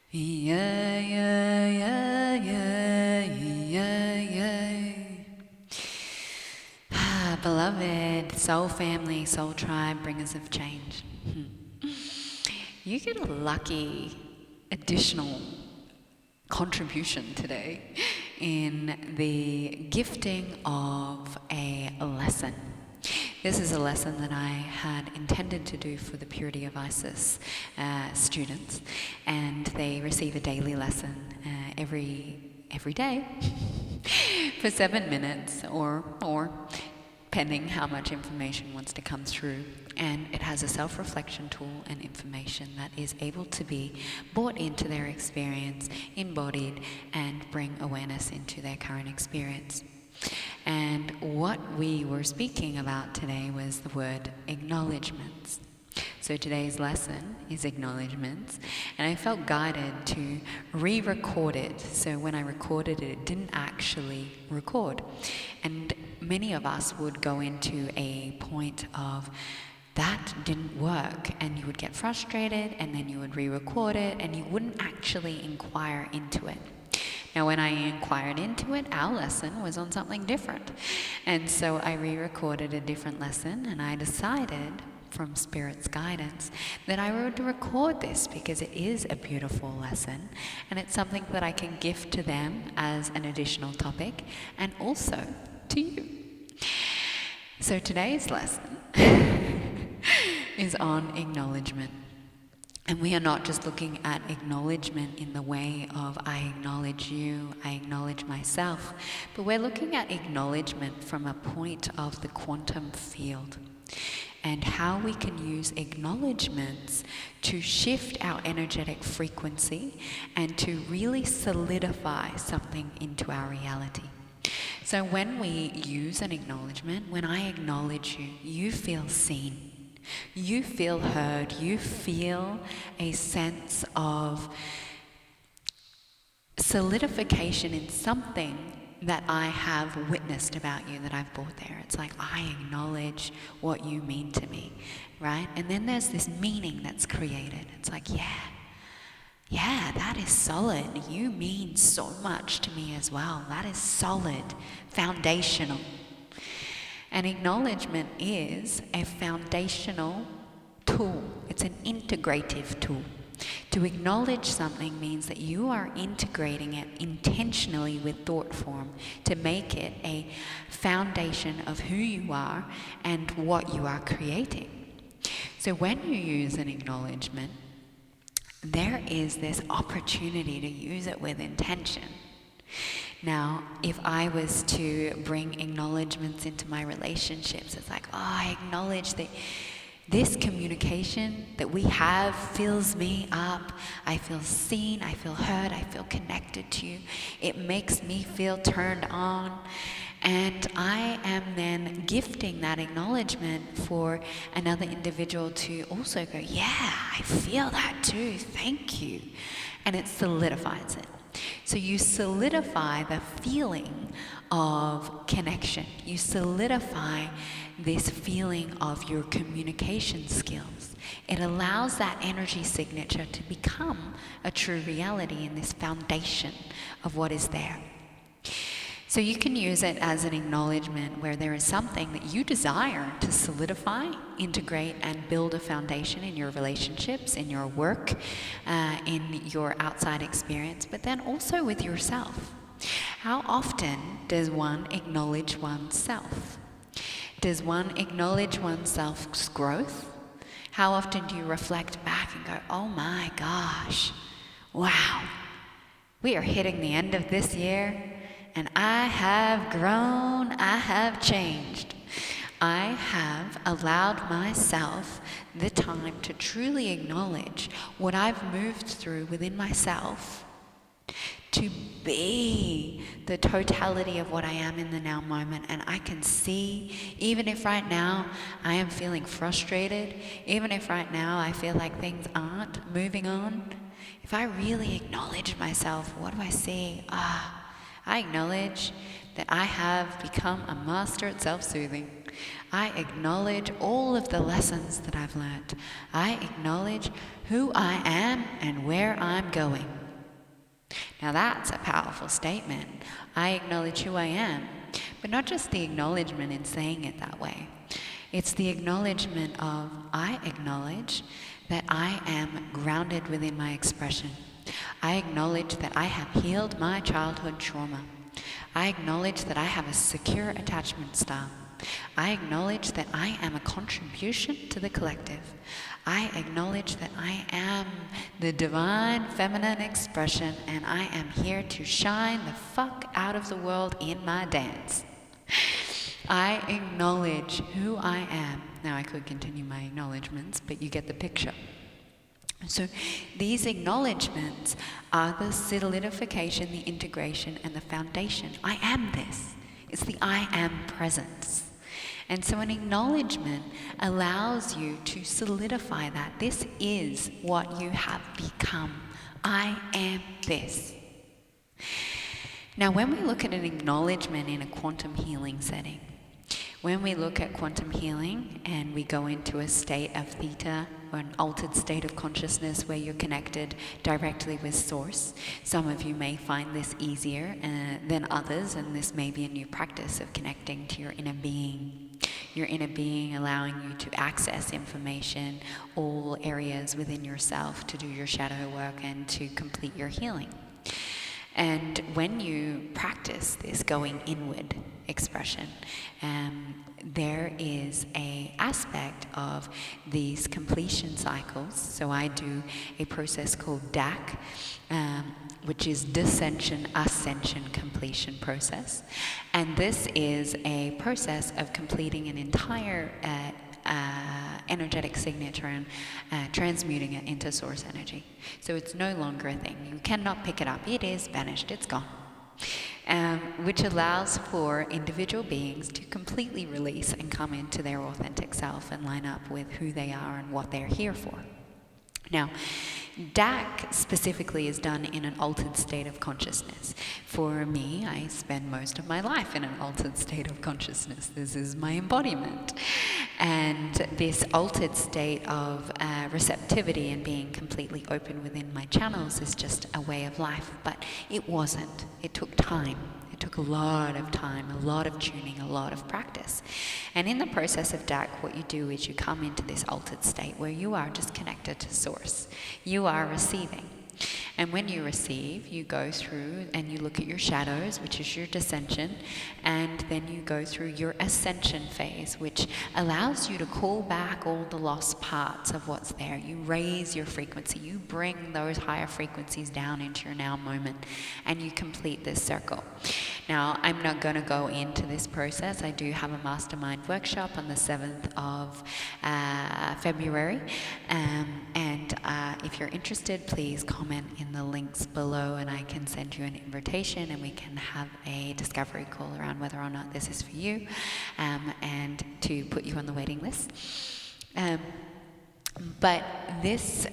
Yeah, yeah, yeah, yeah, yeah, yeah. Beloved soul family, soul tribe, bringers of change. You get a lucky additional contribution today in the gifting of a lesson. This is a lesson that I had intended to do for the Purity of Isis students, and they receive a daily lesson every day for 7 minutes or more, pending how much information wants to come through. And it has a self-reflection tool and information that is able to be brought into their experience, embodied, and bring awareness into their current experience. And what we were speaking about today was the word acknowledgements. So today's lesson is acknowledgements, and I felt guided to re-record it. So when I recorded it, it didn't actually record. And many of us would go into a point of that didn't work, and you would get frustrated, and then you would re-record it, and you wouldn't actually inquire into it. Now, when I inquired into it, our lesson was on something different. And so I re-recorded a different lesson, and I decided, from Spirit's guidance, that I would record this because it is a beautiful lesson, and it's something that I can gift to them as an additional topic, and also to you. So today's lesson is on acknowledgement. And we are not just looking at acknowledgement in the way of I acknowledge you, I acknowledge myself, but we're looking at acknowledgement from a point of the quantum field and how we can use acknowledgements to shift our energetic frequency and to really solidify something into our reality. So when we use an acknowledgement, when I acknowledge you, you feel seen. You feel heard, you feel a sense of solidification in something that I have witnessed about you, that I've brought there. It's like, I acknowledge what you mean to me, right? And then there's this meaning that's created. It's like, yeah, that is solid. You mean so much to me as well. That is solid, foundational. An acknowledgement is a foundational tool. It's an integrative tool. To acknowledge something means that you are integrating it intentionally with thought form to make it a foundation of who you are and what you are creating. So when you use an acknowledgement, there is this opportunity to use it with intention. Now, if I was to bring acknowledgements into my relationships, it's like, I acknowledge that this communication that we have fills me up. I feel seen, I feel heard, I feel connected to you. It makes me feel turned on. And I am then gifting that acknowledgement for another individual to also go, yeah, I feel that too, thank you. And it solidifies it. So you solidify the feeling of connection. You solidify this feeling of your communication skills. It allows that energy signature to become a true reality in this foundation of what is there. So you can use it as an acknowledgement where there is something that you desire to solidify, integrate, and build a foundation in your relationships, in your work, in your outside experience, but then also with yourself. How often does one acknowledge oneself? Does one acknowledge oneself's growth? How often do you reflect back and go, oh my gosh, wow, we are hitting the end of this year, and I have grown, I have changed. I have allowed myself the time to truly acknowledge what I've moved through within myself, to be the totality of what I am in the now moment. And I can see, even if right now I am feeling frustrated, even if right now I feel like things aren't moving on, if I really acknowledge myself, what do I see? I acknowledge that I have become a master at self-soothing. I acknowledge all of the lessons that I've learned. I acknowledge who I am and where I'm going. Now that's a powerful statement. I acknowledge who I am, but not just the acknowledgement in saying it that way. It's the acknowledgement of, I acknowledge that I am grounded within my expression. I acknowledge that I have healed my childhood trauma. I acknowledge that I have a secure attachment style. I acknowledge that I am a contribution to the collective. I acknowledge that I am the divine feminine expression, and I am here to shine the fuck out of the world in my dance. I acknowledge who I am. Now I could continue my acknowledgements, but you get the picture. So these acknowledgements are the solidification, the integration, and the foundation. I am this. It's the I am presence. And so an acknowledgement allows you to solidify that. This is what you have become. I am this. Now, when we look at an acknowledgement in a quantum healing setting, when we look at quantum healing and we go into a state of theta or an altered state of consciousness where you're connected directly with source, some of you may find this easier than others, and this may be a new practice of connecting to your inner being. Your inner being allowing you to access information, all areas within yourself, to do your shadow work and to complete your healing. And when you practice this going inward expression, there is an aspect of these completion cycles. So I do a process called DAC, which is dissension, ascension, completion process. And this is a process of completing an entire energetic signature and transmuting it into source energy. So it's no longer a thing. You cannot pick it up. It is vanished. It's gone. Which allows for individual beings to completely release and come into their authentic self and line up with who they are and what they're here for. Now, DAC specifically is done in an altered state of consciousness. For me, I spend most of my life in an altered state of consciousness. This is my embodiment. And this altered state of receptivity and being completely open within my channels is just a way of life. But it wasn't. It took time. It took a lot of time, a lot of tuning, a lot of practice. And in the process of DAC, what you do is you come into this altered state where you are just connected to source. You are receiving. And when you receive, you go through and you look at your shadows, which is your dissension, and then you go through your ascension phase, which allows you to call back all the lost parts of what's there. You raise your frequency, you bring those higher frequencies down into your now moment, and you complete this circle. Now, I'm not going to go into this process. I do have a mastermind workshop on the 7th of February, and if you're interested, please comment in the links below and I can send you an invitation and we can have a discovery call around whether or not this is for you, and to put you on the waiting list. But this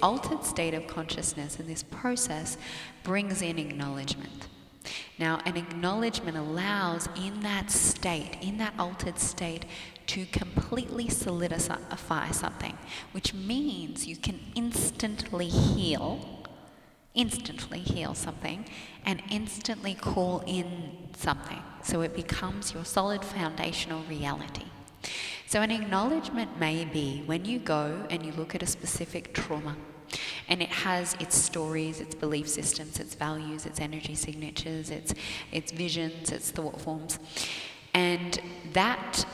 altered state of consciousness and this process brings in acknowledgement. Now, an acknowledgement allows in that state, in that altered state, to completely solidify something, which means you can instantly heal something and instantly call in something. So it becomes your solid foundational reality. So an acknowledgement may be when you go and you look at a specific trauma, and it has its stories, its belief systems, its values, its energy signatures, its visions, its thought forms. And that,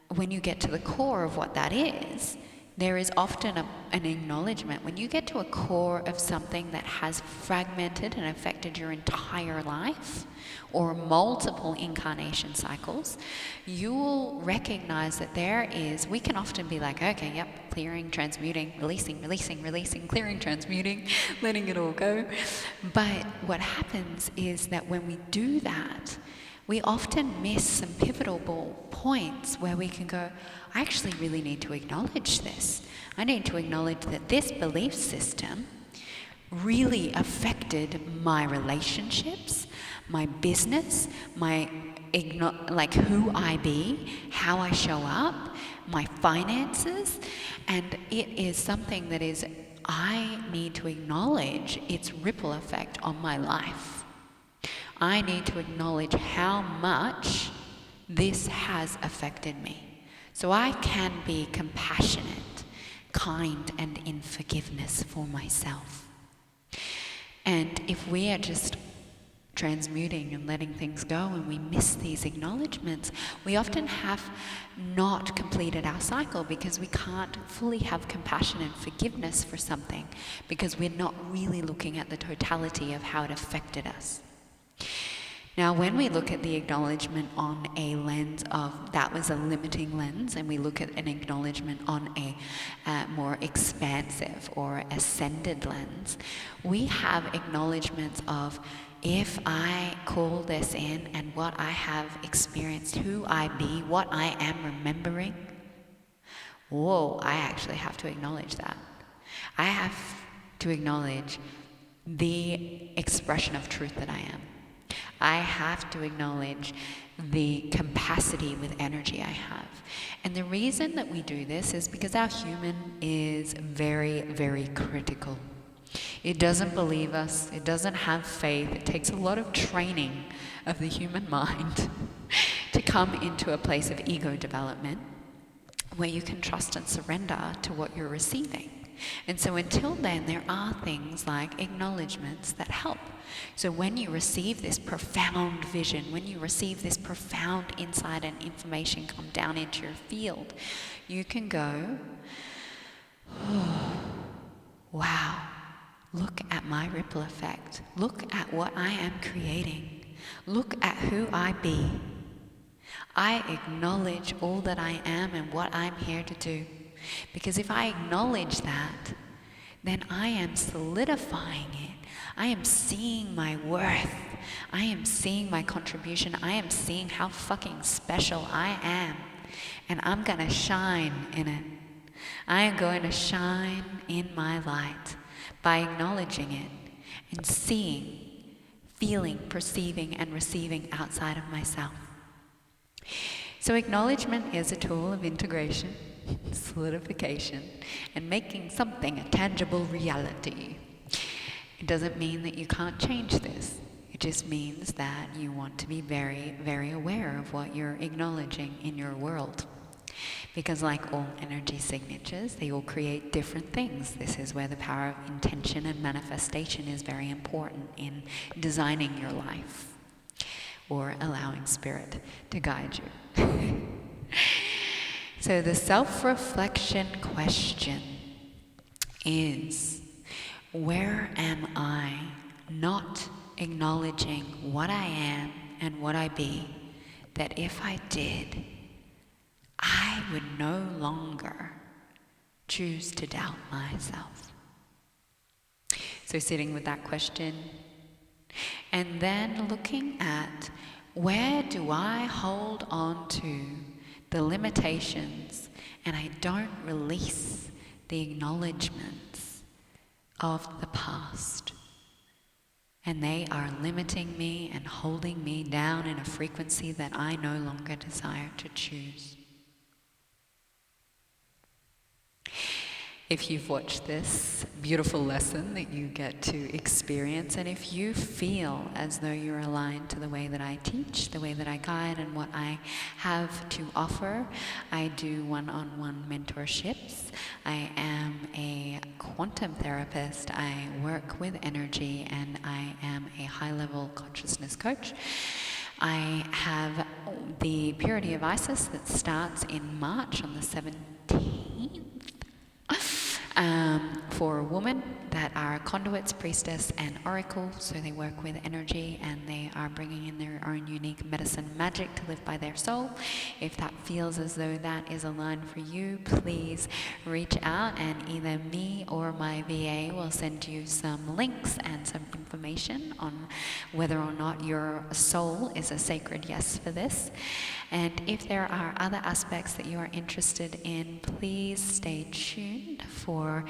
when you get to the core of what that is, there is often an acknowledgement. When you get to a core of something that has fragmented and affected your entire life, or multiple incarnation cycles, you will recognize that we can often be like, okay, yep, clearing, transmuting, releasing, clearing, transmuting, letting it all go. But what happens is that when we do that, we often miss some pivotal points where we can go, I actually really need to acknowledge this. I need to acknowledge that this belief system really affected my relationships, my business, like who I be, how I show up, my finances, and it is something that is I need to acknowledge its ripple effect on my life. I need to acknowledge how much this has affected me. So I can be compassionate, kind, and in forgiveness for myself. And if we are just transmuting and letting things go and we miss these acknowledgements, we often have not completed our cycle because we can't fully have compassion and forgiveness for something because we're not really looking at the totality of how it affected us. Now, when we look at the acknowledgement on a lens of that was a limiting lens, and we look at an acknowledgement on a more expansive or ascended lens, we have acknowledgements of if I call this in and what I have experienced, who I be, what I am remembering, whoa, I actually have to acknowledge that. I have to acknowledge the expression of truth that I am. I have to acknowledge the capacity with energy I have. And the reason that we do this is because our human is very, very critical. It doesn't believe us, it doesn't have faith, it takes a lot of training of the human mind to come into a place of ego development where you can trust and surrender to what you're receiving. And so until then, there are things like acknowledgements that help. So when you receive this profound vision, when you receive this profound insight and information come down into your field, you can go, oh, wow, look at my ripple effect. Look at what I am creating. Look at who I be. I acknowledge all that I am and what I'm here to do. Because if I acknowledge that, then I am solidifying it. I am seeing my worth. I am seeing my contribution. I am seeing how fucking special I am. And I'm going to shine in it. I am going to shine in my light by acknowledging it and seeing, feeling, perceiving, and receiving outside of myself. So acknowledgement is a tool of integration, solidification, and making something a tangible reality. It doesn't mean that you can't change this. It just means that you want to be very, very aware of what you're acknowledging in your world. Because like all energy signatures, they all create different things. This is where the power of intention and manifestation is very important in designing your life or allowing spirit to guide you. So the self-reflection question is, where am I not acknowledging what I am and what I be, that if I did, I would no longer choose to doubt myself? So sitting with that question, and then looking at where do I hold on to the limitations and I don't release the acknowledgements of the past. And they are limiting me and holding me down in a frequency that I no longer desire to choose. If you've watched this beautiful lesson that you get to experience, and if you feel as though you're aligned to the way that I teach, the way that I guide, and what I have to offer, I do one-on-one mentorships. I am a quantum therapist. I work with energy, and I am a high-level consciousness coach. I have the Purity of Isis that starts in March on the 17th. For women that are conduits, priestess, and oracle, so they work with energy and they are bringing in their own unique medicine magic to live by their soul. If that feels as though that is aligned for you, please reach out and either me or my VA will send you some links and some information on whether or not your soul is a sacred yes for this. And if there are other aspects that you are interested in, please stay tuned for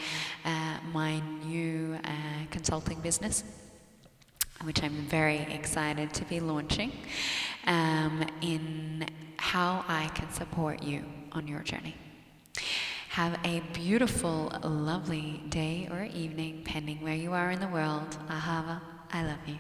my new consulting business, which I'm very excited to be launching, in how I can support you on your journey. Have a beautiful, lovely day or evening, pending where you are in the world. Ahava, I love you.